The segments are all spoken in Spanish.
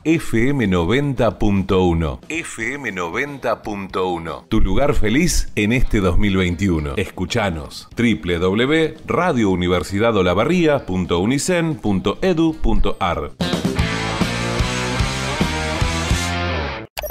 FM 90.1. FM 90.1. Tu lugar feliz en este 2021. Escuchanos. www.radiouniversidadolabarría.unicen.edu.ar.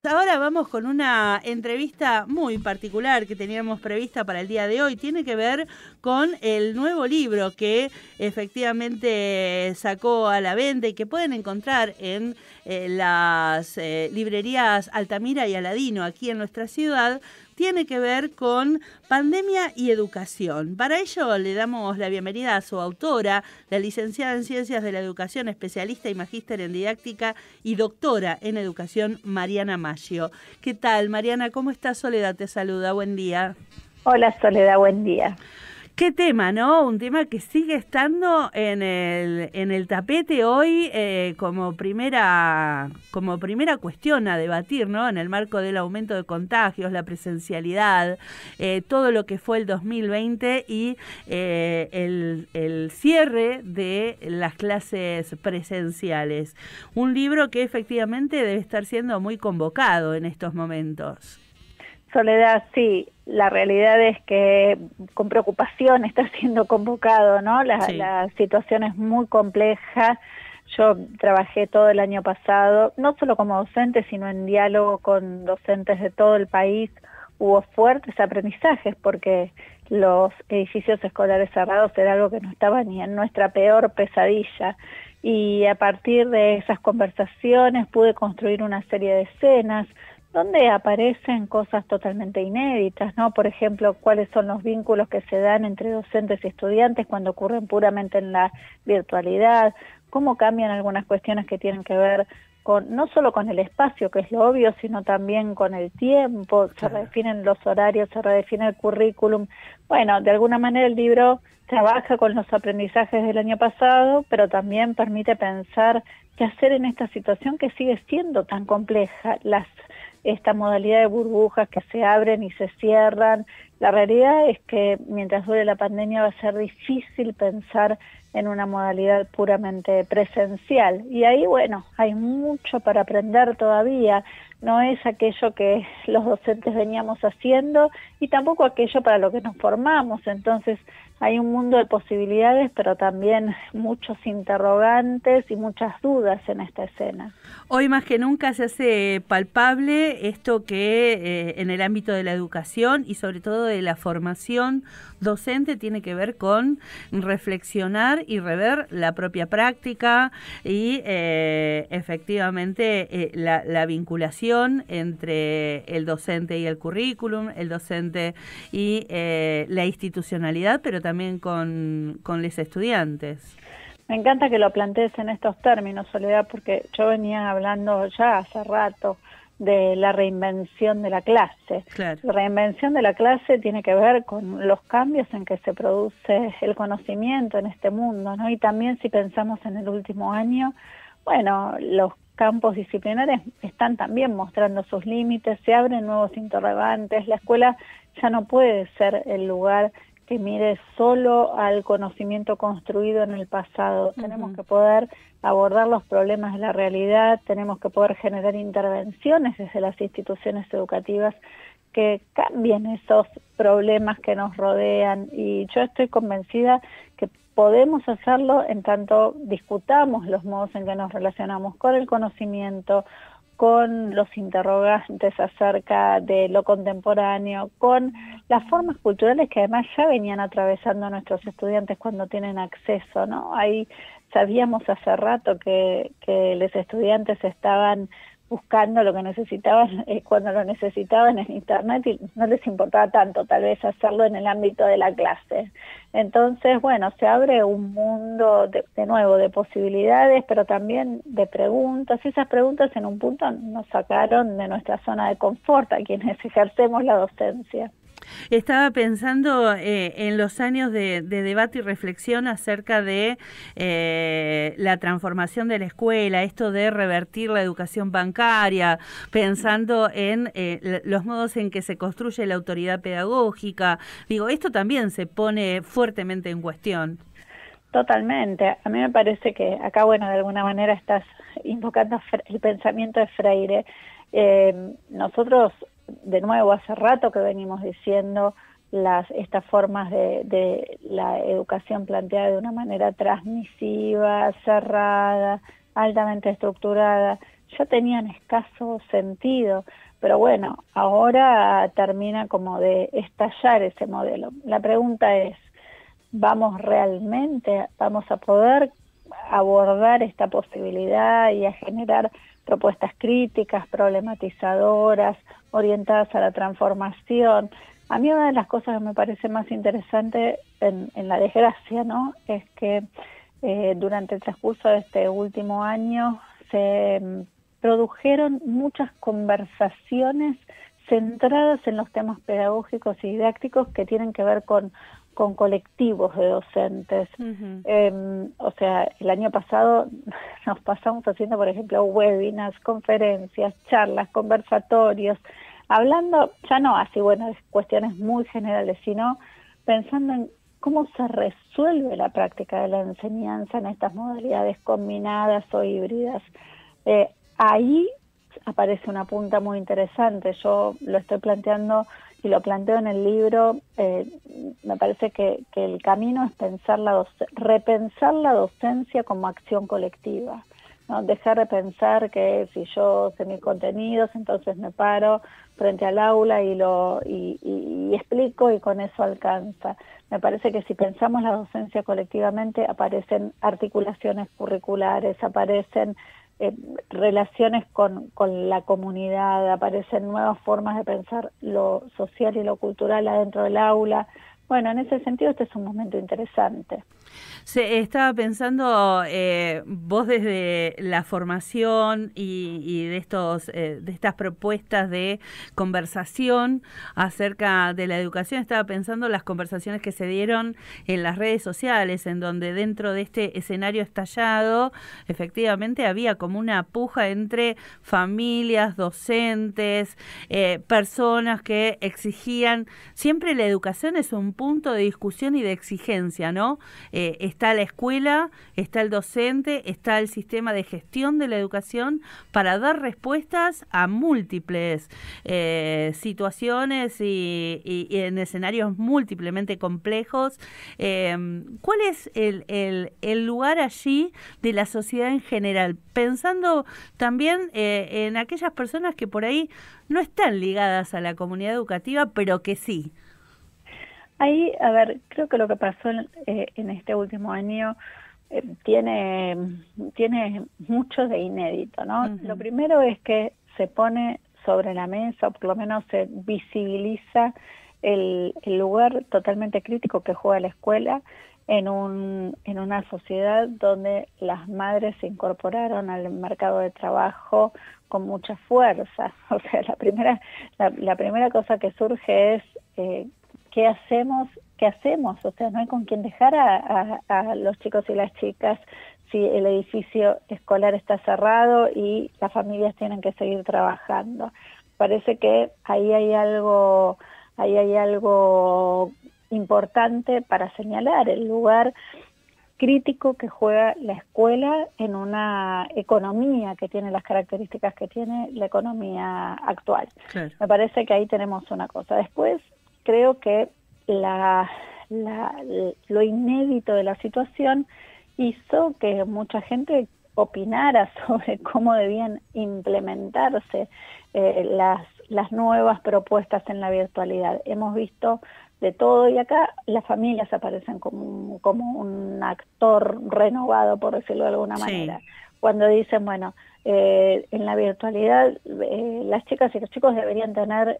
Ahora vamos con una entrevista muy particular que teníamos prevista para el día de hoy. Tiene que ver con el nuevo libro que efectivamente sacó a la venta y que pueden encontrar en las librerías Altamira y Aladino aquí en nuestra ciudad. Tiene que ver con pandemia y educación. Para ello le damos la bienvenida a su autora, la licenciada en Ciencias de la Educación, especialista y magíster en didáctica y doctora en educación, Mariana Maggio. ¿Qué tal, Mariana? ¿Cómo estás? Soledad te saluda. Buen día. Hola, Soledad. Buen día. Qué tema, ¿no? Un tema que sigue estando en el tapete hoy como primera cuestión a debatir, ¿no? En el marco del aumento de contagios, la presencialidad, todo lo que fue el 2020 y el cierre de las clases presenciales. Un libro que efectivamente debe estar siendo muy convocado en estos momentos. Soledad, sí, la realidad es que con preocupación está siendo convocado, ¿no? Sí. La situación es muy compleja. Yo trabajé todo el año pasado, no solo como docente, sino en diálogo con docentes de todo el país. Hubo fuertes aprendizajes porque los edificios escolares cerrados era algo que no estaba ni en nuestra peor pesadilla. Y a partir de esas conversaciones pude construir una serie de escenas donde aparecen cosas totalmente inéditas, ¿no? Por ejemplo, cuáles son los vínculos que se dan entre docentes y estudiantes cuando ocurren puramente en la virtualidad, cómo cambian algunas cuestiones que tienen que ver con no solo con el espacio, que es lo obvio, sino también con el tiempo, se redefinen los horarios, se redefine el currículum. Bueno, de alguna manera el libro trabaja con los aprendizajes del año pasado, pero también permite pensar qué hacer en esta situación que sigue siendo tan compleja. Esta modalidad de burbujas que se abren y se cierran. La realidad es que mientras dure la pandemia va a ser difícil pensar en una modalidad puramente presencial. Y ahí, bueno, hay mucho para aprender todavía. No es aquello que los docentes veníamos haciendo y tampoco aquello para lo que nos formamos. Entonces hay un mundo de posibilidades, pero también muchos interrogantes y muchas dudas en esta escena. Hoy más que nunca se hace palpable esto que en el ámbito de la educación y sobre todo de la formación docente tiene que ver con reflexionar y rever la propia práctica y efectivamente la vinculación entre el docente y el currículum, el docente y la institucionalidad, pero también con los estudiantes. Me encanta que lo plantees en estos términos, Soledad, porque yo venía hablando ya hace rato de la reinvención de la clase. Claro. La reinvención de la clase tiene que ver con los cambios en que se produce el conocimiento en este mundo, ¿no? Y también si pensamos en el último año, bueno, los campos disciplinares están también mostrando sus límites, se abren nuevos interrogantes, la escuela ya no puede ser el lugar que mire solo al conocimiento construido en el pasado. Tenemos que poder abordar los problemas de la realidad, tenemos que poder generar intervenciones desde las instituciones educativas que cambien esos problemas que nos rodean, y yo estoy convencida que podemos hacerlo en tanto discutamos los modos en que nos relacionamos con el conocimiento, con los interrogantes acerca de lo contemporáneo, con las formas culturales que además ya venían atravesando a nuestros estudiantes cuando tienen acceso, ¿no? Ahí sabíamos hace rato que los estudiantes estaban buscando lo que necesitaban cuando lo necesitaban en internet y no les importaba tanto tal vez hacerlo en el ámbito de la clase. Entonces, bueno, se abre un mundo de nuevo de posibilidades, pero también de preguntas. Esas preguntas en un punto nos sacaron de nuestra zona de confort a quienes ejercemos la docencia. Estaba pensando en los años de debate y reflexión acerca de la transformación de la escuela, esto de revertir la educación bancaria, pensando en los modos en que se construye la autoridad pedagógica. Digo, esto también se pone fuertemente en cuestión. Totalmente. A mí me parece que acá, bueno, de alguna manera estás invocando el pensamiento de Freire. Nosotros, de nuevo, hace rato que venimos diciendo estas formas de la educación planteada de una manera transmisiva, cerrada, altamente estructurada, ya tenían escaso sentido, pero bueno, ahora termina como de estallar ese modelo. La pregunta es, ¿vamos a poder abordar esta posibilidad y a generar propuestas críticas, problematizadoras, orientadas a la transformación? A mí una de las cosas que me parece más interesante en la desgracia, ¿no?, es que durante el transcurso de este último año se produjeron muchas conversaciones centradas en los temas pedagógicos y didácticos que tienen que ver con colectivos de docentes. O sea, el año pasado nos pasamos haciendo, por ejemplo, webinars, conferencias, charlas, conversatorios, hablando, ya no así, bueno, de cuestiones muy generales, sino pensando en cómo se resuelve la práctica de la enseñanza en estas modalidades combinadas o híbridas. Ahí aparece una punta muy interesante. Yo lo estoy planteando y lo planteo en el libro. Me parece que el camino es repensar la docencia como acción colectiva, ¿no? Dejar de pensar que si yo sé mis contenidos, entonces me paro frente al aula y explico y con eso alcanza. Me parece que si pensamos la docencia colectivamente, aparecen articulaciones curriculares, aparecen relaciones con la comunidad, aparecen nuevas formas de pensar lo social y lo cultural adentro del aula. Bueno, en ese sentido este es un momento interesante. Estaba pensando, vos desde la formación y de estas propuestas de conversación acerca de la educación, estaba pensando las conversaciones que se dieron en las redes sociales, en donde dentro de este escenario estallado, efectivamente había como una puja entre familias, docentes, personas que exigían, siempre la educación es un punto de discusión y de exigencia, ¿no? Está la escuela, está el docente, está el sistema de gestión de la educación para dar respuestas a múltiples situaciones y en escenarios múltiplemente complejos. ¿Cuál es el lugar allí de la sociedad en general? Pensando también en aquellas personas que por ahí no están ligadas a la comunidad educativa, pero que sí. Ahí, a ver, creo que lo que pasó en este último año tiene mucho de inédito, ¿no? Uh-huh. Lo primero es que se pone sobre la mesa, o por lo menos se visibiliza el lugar totalmente crítico que juega la escuela en una sociedad donde las madres se incorporaron al mercado de trabajo con mucha fuerza. O sea, la primera cosa que surge es ¿qué hacemos? O sea, no hay con quién dejar a los chicos y las chicas si el edificio escolar está cerrado y las familias tienen que seguir trabajando. Parece que ahí hay algo importante para señalar, el lugar crítico que juega la escuela en una economía que tiene las características que tiene la economía actual. Claro. Me parece que ahí tenemos una cosa. Después, creo que lo inédito de la situación hizo que mucha gente opinara sobre cómo debían implementarse las nuevas propuestas en la virtualidad. Hemos visto de todo y acá las familias aparecen como un actor renovado, por decirlo de alguna manera. Sí. Cuando dicen, bueno, en la virtualidad las chicas y los chicos deberían tener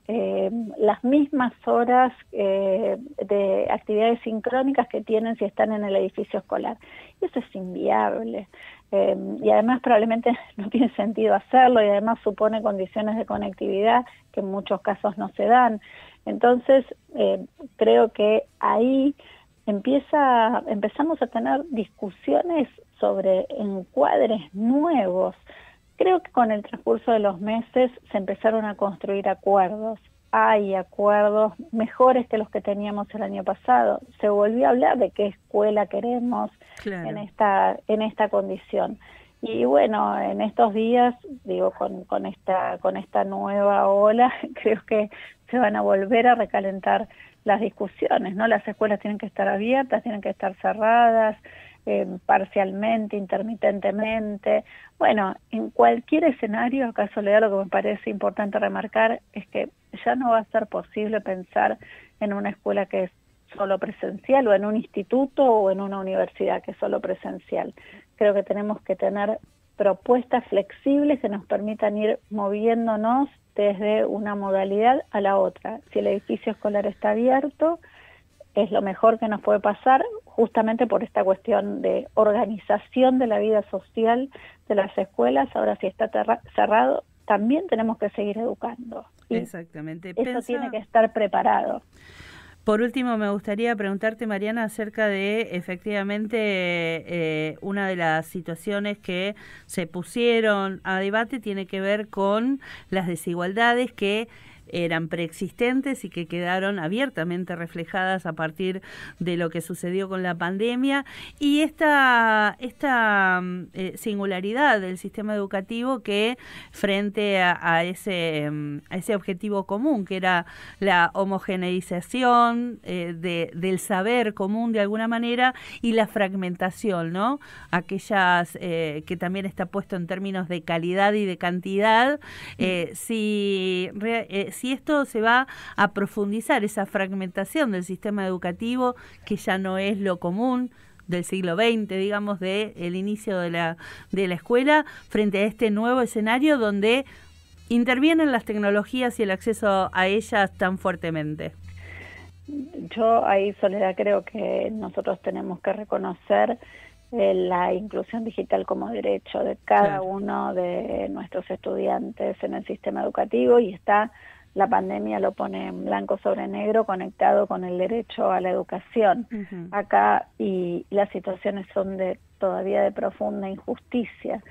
las mismas horas de actividades sincrónicas que tienen si están en el edificio escolar. Y eso es inviable. Y además probablemente no tiene sentido hacerlo y además supone condiciones de conectividad que en muchos casos no se dan. Entonces, creo que ahí empezamos a tener discusiones sobre encuadres nuevos. Creo que con el transcurso de los meses se empezaron a construir acuerdos. hay acuerdos mejores que los que teníamos el año pasado. Se volvió a hablar de qué escuela queremos en esta condición. Y bueno, en estos días, digo, con esta nueva ola, creo que se van a volver a recalentar las discusiones, ¿no? Las escuelas tienen que estar abiertas, tienen que estar cerradas, parcialmente, intermitentemente. Bueno, en cualquier escenario, acá Soledad, lo que me parece importante remarcar es que ya no va a ser posible pensar en una escuela que es solo presencial, o en un instituto o en una universidad que es solo presencial. Creo que tenemos que tener propuestas flexibles que nos permitan ir moviéndonos desde una modalidad a la otra. Si el edificio escolar está abierto, es lo mejor que nos puede pasar, justamente por esta cuestión de organización de la vida social de las escuelas. Ahora, si está cerrado, también tenemos que seguir educando. Exactamente. Eso tiene que estar preparado. Por último, me gustaría preguntarte, Mariana, acerca de, efectivamente, una de las situaciones que se pusieron a debate tiene que ver con las desigualdades que eran preexistentes y que quedaron abiertamente reflejadas a partir de lo que sucedió con la pandemia, y esta singularidad del sistema educativo que frente a ese objetivo común, que era la homogeneización del saber común de alguna manera, y la fragmentación, ¿no? Aquellas que también está puesto en términos de calidad y de cantidad, si esto se va a profundizar, esa fragmentación del sistema educativo, que ya no es lo común del siglo XX, digamos, del inicio de la escuela, frente a este nuevo escenario donde intervienen las tecnologías y el acceso a ellas tan fuertemente. Yo ahí, Soledad, creo que nosotros tenemos que reconocer la inclusión digital como derecho de cada uno de nuestros estudiantes en el sistema educativo, y la pandemia lo pone en blanco sobre negro, conectado con el derecho a la educación acá, y las situaciones son todavía de profunda injusticia.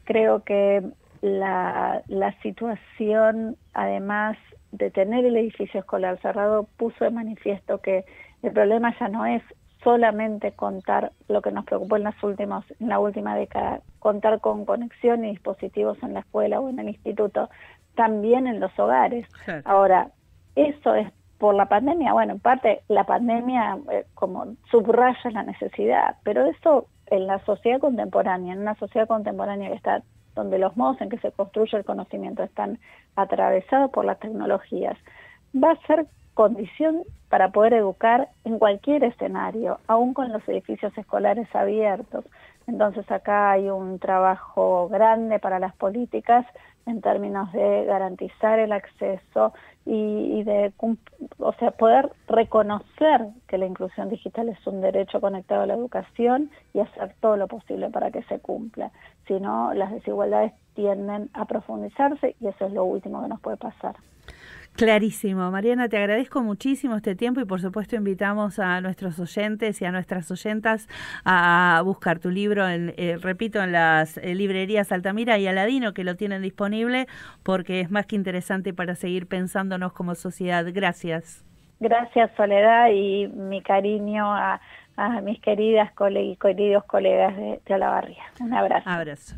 Creo que la situación, además de tener el edificio escolar cerrado, puso de manifiesto que el problema ya no es solamente contar lo que nos preocupó en la última década, contar con conexión y dispositivos en la escuela o en el instituto, también en los hogares. Claro. Ahora, eso es por la pandemia. Bueno, en parte la pandemia como subraya la necesidad, pero eso en la sociedad contemporánea, en una sociedad contemporánea que está donde los modos en que se construye el conocimiento están atravesados por las tecnologías, va a ser condición para poder educar en cualquier escenario, aún con los edificios escolares abiertos. Entonces acá hay un trabajo grande para las políticas en términos de garantizar el acceso y de poder reconocer que la inclusión digital es un derecho conectado a la educación y hacer todo lo posible para que se cumpla. Si no, las desigualdades tienden a profundizarse y eso es lo último que nos puede pasar. Clarísimo. Mariana, te agradezco muchísimo este tiempo y por supuesto invitamos a nuestros oyentes y a nuestras oyentas a buscar tu libro, repito, en las librerías Altamira y Aladino, que lo tienen disponible, porque es más que interesante para seguir pensándonos como sociedad. Gracias. Gracias, Soledad, y mi cariño a mis queridas y queridos colegas de Olavarría. Un abrazo. Abrazo.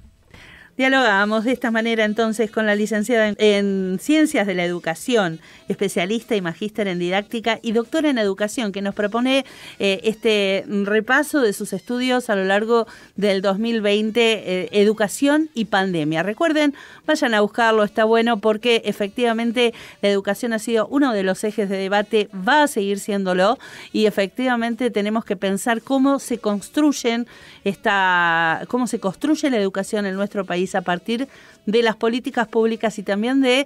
Dialogamos de esta manera entonces con la licenciada en Ciencias de la Educación, especialista y magíster en didáctica y doctora en educación, que nos propone este repaso de sus estudios a lo largo del 2020, educación y pandemia. Recuerden, vayan a buscarlo, está bueno porque efectivamente la educación ha sido uno de los ejes de debate, va a seguir siéndolo, y efectivamente tenemos que pensar cómo se construye la educación en nuestro país a partir de las políticas públicas y también de,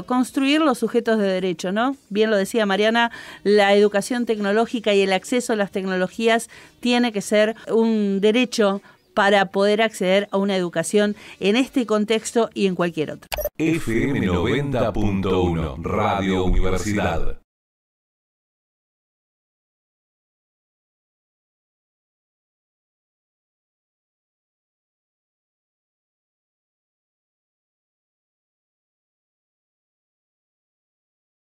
construir los sujetos de derecho, ¿no? Bien lo decía Mariana, la educación tecnológica y el acceso a las tecnologías tiene que ser un derecho para poder acceder a una educación en este contexto y en cualquier otro. FM 90.1 Radio Universidad.